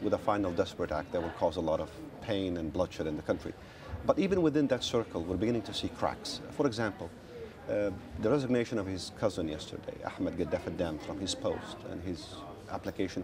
with a final desperate act that will cause a lot of pain and bloodshed in the country. But even within that circle, we're beginning to see cracks. For example, the resignation of his cousin yesterday, Ahmed Gaddaf al-Dam, from his post and his application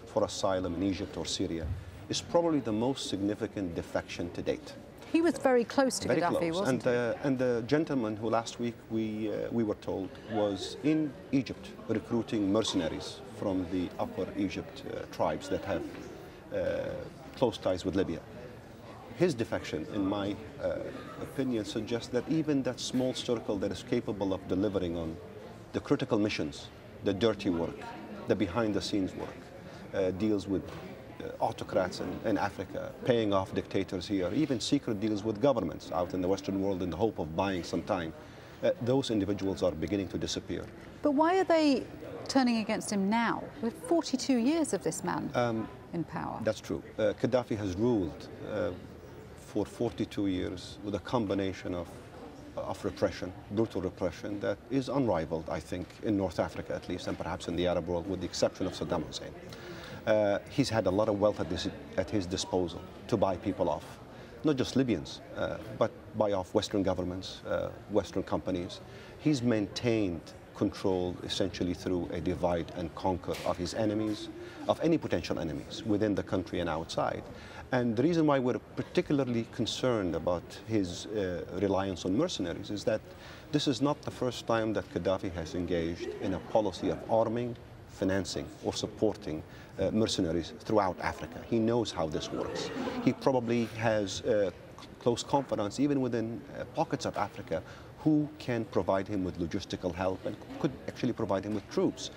for asylum in Egypt or Syria is probably the most significant defection to date. He was very close to Gaddafi, close. Wasn't he? And the gentleman who last week we were told was in Egypt recruiting mercenaries from the upper Egypt tribes that have close ties with Libya. His defection, in my opinion, suggests that even that small circle that is capable of delivering on the critical missions, the dirty work, the behind-the-scenes work, deals with autocrats in Africa, paying off dictators here, even secret deals with governments out in the Western world in the hope of buying some time. Those individuals are beginning to disappear. But why are they turning against him now, with 42 years of this man in power? That's true. Gaddafi has ruled for 42 years with a combination of repression, brutal repression, that is unrivaled, I think, in North Africa at least, and perhaps in the Arab world, with the exception of Saddam Hussein. He's had a lot of wealth at his disposal to buy people off. Not just Libyans, but buy off Western governments, Western companies. He's maintained control essentially through a divide and conquer of his enemies, of any potential enemies within the country and outside. And the reason why we're particularly concerned about his reliance on mercenaries is that this is not the first time that Gaddafi has engaged in a policy of arming, financing, or supporting mercenaries throughout Africa. He knows how this works. He probably has close confidence even within pockets of Africa who can provide him with logistical help and could actually provide him with troops.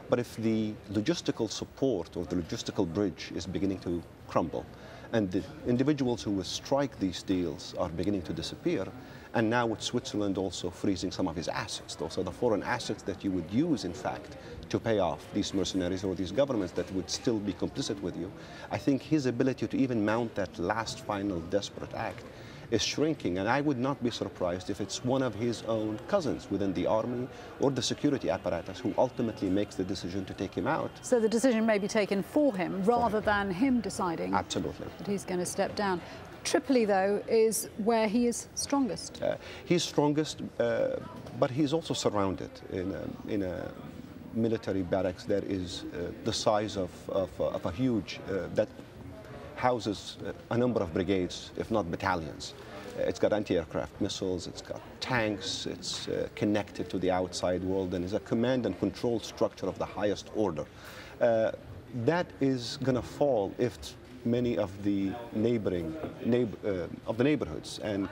But if the logistical support or the logistical bridge is beginning to crumble, and the individuals who will strike these deals are beginning to disappear, and now with Switzerland also freezing some of his assets, those are the foreign assets that you would use, in fact, to pay off these mercenaries or these governments that would still be complicit with you, I think his ability to even mount that last final desperate act is shrinking, and I would not be surprised if it's one of his own cousins within the army or the security apparatus who ultimately makes the decision to take him out. So the decision may be taken for him rather than him deciding Absolutely. that he's going to step down. Tripoli, though, is where he is strongest. He's strongest, but he's also surrounded in a military barracks that is the size of a huge, that houses a number of brigades, if not battalions. It's got anti-aircraft missiles, it's got tanks, it's connected to the outside world, and is a command and control structure of the highest order. That is going to fall if many of the neighborhoods and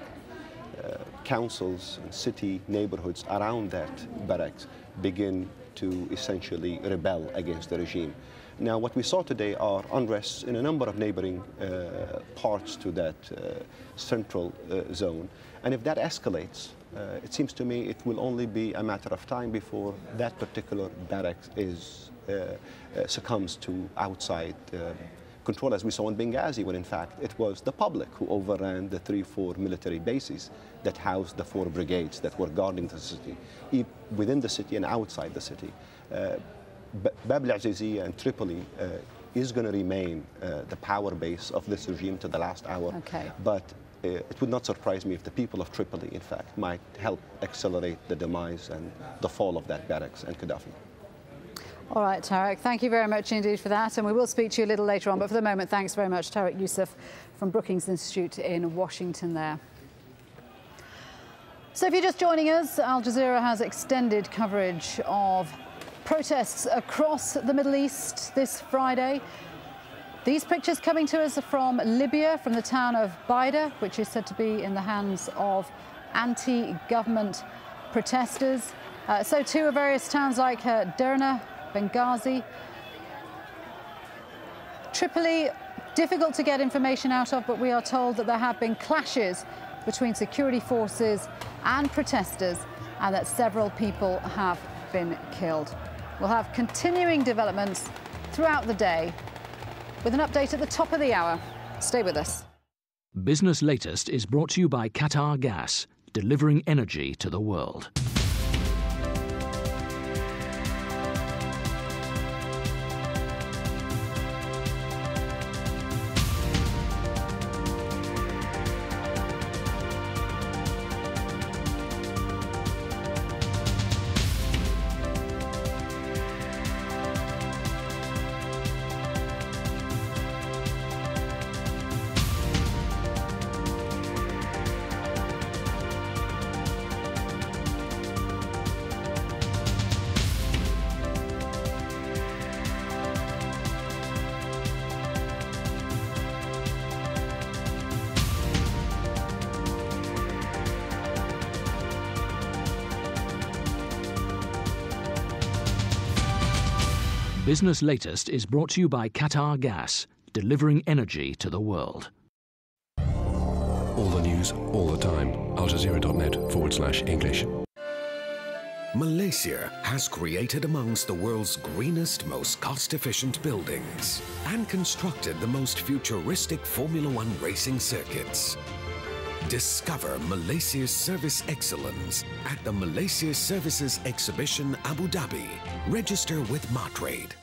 councils and city neighborhoods around that barracks begin to essentially rebel against the regime. Now, what we saw today are unrests in a number of neighboring parts to that central zone. And if that escalates, it seems to me it will only be a matter of time before that particular barracks succumbs to outside control, as we saw in Benghazi, when in fact it was the public who overran the 3-4 military bases that housed the 4 brigades that were guarding the city, within the city and outside the city. Bab al-AlJazeera and Tripoli is going to remain the power base of this regime to the last hour. Okay. But it would not surprise me if the people of Tripoli, in fact, might help accelerate the demise and the fall of that barracks and Gaddafi. All right, Tarek, thank you very much indeed for that, and we will speak to you a little later on, but for the moment, thanks very much, Tarek Youssef from Brookings Institute in Washington there. So if you're just joining us, Al Jazeera has extended coverage of protests across the Middle East this Friday. These pictures coming to us are from Libya, from the town of Baida, which is said to be in the hands of anti-government protesters. So too are various towns like Derna, Benghazi. Tripoli, difficult to get information out of, but we are told that there have been clashes between security forces and protesters, and that several people have been killed. We'll have continuing developments throughout the day with an update at the top of the hour. Stay with us. Business Latest is brought to you by Qatar Gas, delivering energy to the world. Business Latest is brought to you by Qatar Gas, delivering energy to the world. All the news, all the time. AlJazeera.net/English. Malaysia has created amongst the world's greenest, most cost-efficient buildings and constructed the most futuristic Formula One racing circuits. Discover Malaysia's service excellence at the Malaysia Services Exhibition Abu Dhabi. Register with Martrade.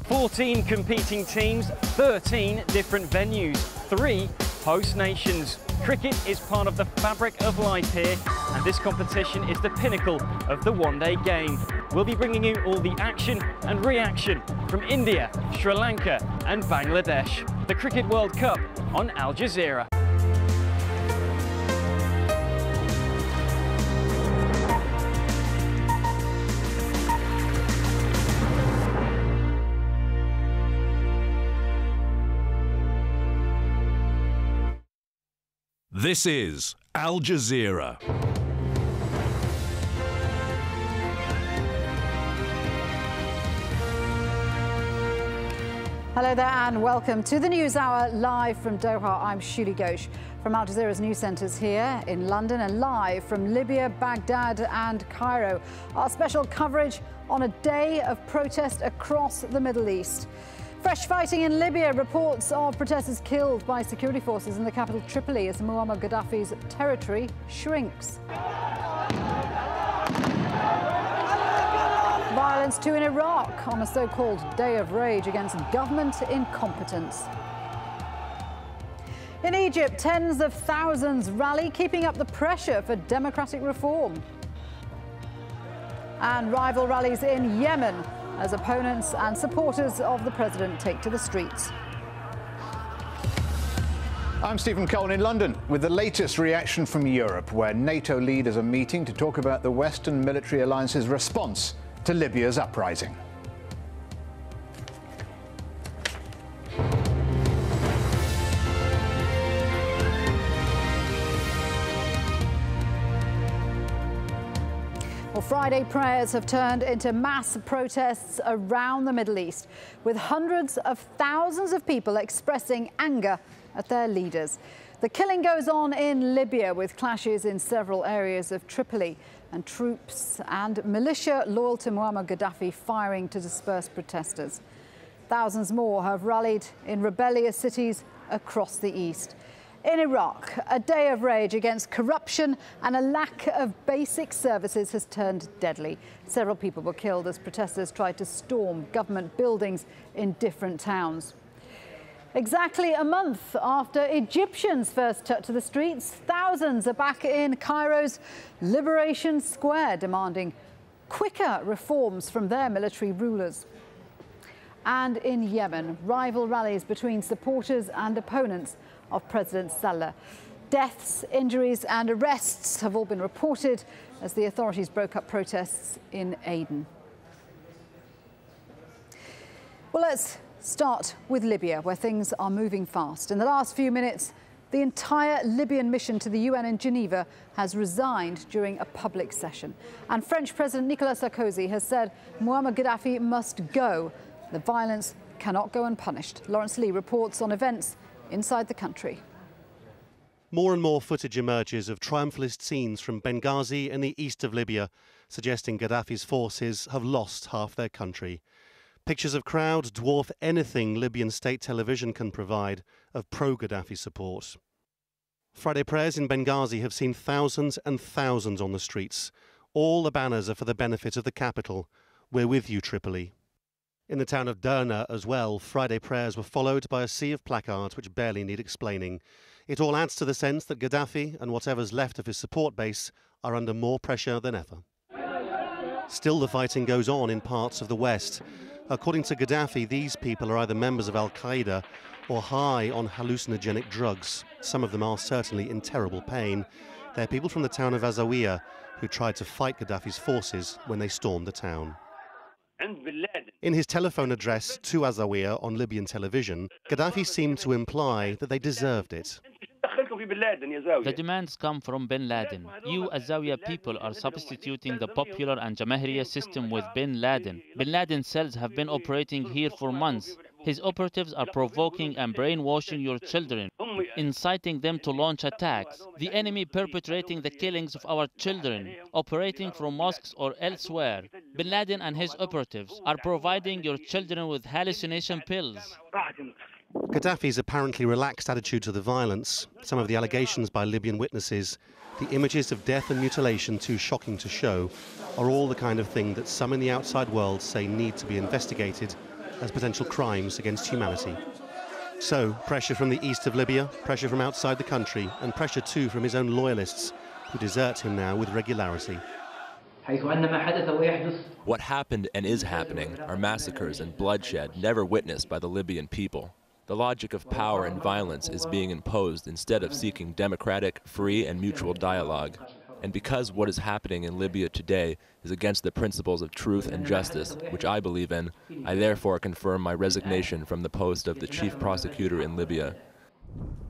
14 competing teams, 13 different venues, 3 host nations. Cricket is part of the fabric of life here, and this competition is the pinnacle of the one-day game. We'll be bringing you all the action and reaction from India, Sri Lanka and Bangladesh. The Cricket World Cup on Al Jazeera. This is Al Jazeera. Hello there and welcome to the News Hour live from Doha. I'm Shuli Ghosh from Al Jazeera's news centres here in London and live from Libya, Baghdad and Cairo. Our special coverage on a day of protest across the Middle East. Fresh fighting in Libya, reports of protesters killed by security forces in the capital Tripoli as Muammar Gaddafi's territory shrinks. Violence too in Iraq on a so-called day of rage against government incompetence. In Egypt, tens of thousands rally, keeping up the pressure for democratic reform. And rival rallies in Yemen as opponents and supporters of the president take to the streets. I'm Stephen Cohen in London with the latest reaction from Europe, where NATO leaders are meeting to talk about the Western military alliance's response to Libya's uprising. Well, Friday prayers have turned into mass protests around the Middle East, with hundreds of thousands of people expressing anger at their leaders. The killing goes on in Libya, with clashes in several areas of Tripoli, and troops and militia loyal to Muammar Gaddafi firing to disperse protesters. Thousands more have rallied in rebellious cities across the east. In Iraq, a day of rage against corruption and a lack of basic services has turned deadly. Several people were killed as protesters tried to storm government buildings in different towns. Exactly a month after Egyptians first took to the streets, thousands are back in Cairo's Liberation Square demanding quicker reforms from their military rulers. And in Yemen, rival rallies between supporters and opponents of President Saleh. Deaths, injuries and arrests have all been reported as the authorities broke up protests in Aden. Well, let's start with Libya, where things are moving fast. In the last few minutes, the entire Libyan mission to the UN in Geneva has resigned during a public session. And French President Nicolas Sarkozy has said Muammar Gaddafi must go. The violence cannot go unpunished. Lawrence Lee reports on events inside the country. More and more footage emerges of triumphalist scenes from Benghazi in the east of Libya, suggesting Gaddafi's forces have lost half their country. Pictures of crowds dwarf anything Libyan state television can provide of pro-Gaddafi support. Friday prayers in Benghazi have seen thousands and thousands on the streets. All the banners are for the benefit of the capital. We're with you, Tripoli. In the town of Derna as well, Friday prayers were followed by a sea of placards which barely need explaining. It all adds to the sense that Gaddafi and whatever's left of his support base are under more pressure than ever. Still, the fighting goes on in parts of the West. According to Gaddafi, these people are either members of Al-Qaeda or high on hallucinogenic drugs. Some of them are certainly in terrible pain. They're people from the town of Azawiya who tried to fight Gaddafi's forces when they stormed the town. In his telephone address to Azawiya on Libyan television, Gaddafi seemed to imply that they deserved it. The demands come from bin Laden. You, as Zawiya people, are substituting the popular and Jamahiriya system with bin Laden. Bin Laden cells have been operating here for months. His operatives are provoking and brainwashing your children, inciting them to launch attacks. The enemy perpetrating the killings of our children, operating from mosques or elsewhere. Bin Laden and his operatives are providing your children with hallucination pills. Gaddafi's apparently relaxed attitude to the violence, some of the allegations by Libyan witnesses, the images of death and mutilation too shocking to show, are all the kind of thing that some in the outside world say need to be investigated as potential crimes against humanity. So, pressure from the east of Libya, pressure from outside the country, and pressure too from his own loyalists, who desert him now with regularity. What happened and is happening are massacres and bloodshed never witnessed by the Libyan people. The logic of power and violence is being imposed instead of seeking democratic, free, and mutual dialogue. And because what is happening in Libya today is against the principles of truth and justice, which I believe in, I therefore confirm my resignation from the post of the chief prosecutor in Libya.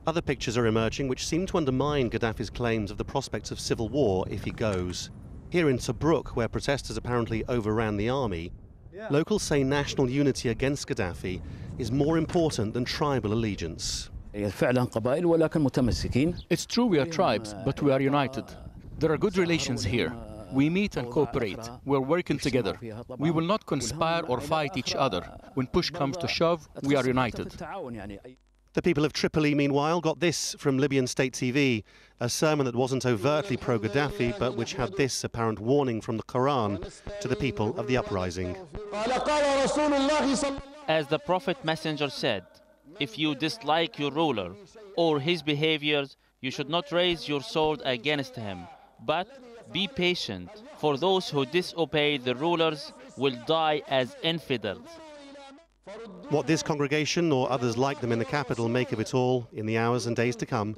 Other pictures are emerging which seem to undermine Gaddafi's claims of the prospects of civil war if he goes. Here in Tobruk, where protesters apparently overran the army, locals say national unity against Gaddafi is more important than tribal allegiance. It's true we are tribes, but we are united. There are good relations here. We meet and cooperate. We're working together. We will not conspire or fight each other. When push comes to shove, we are united. The people of Tripoli, meanwhile, got this from Libyan state TV, a sermon that wasn't overtly pro-Gaddafi, but which had this apparent warning from the Quran to the people of the uprising. As the Prophet Messenger said, if you dislike your ruler or his behaviors, you should not raise your sword against him, but be patient, for those who disobey the rulers will die as infidels. What this congregation or others like them in the capital make of it all in the hours and days to come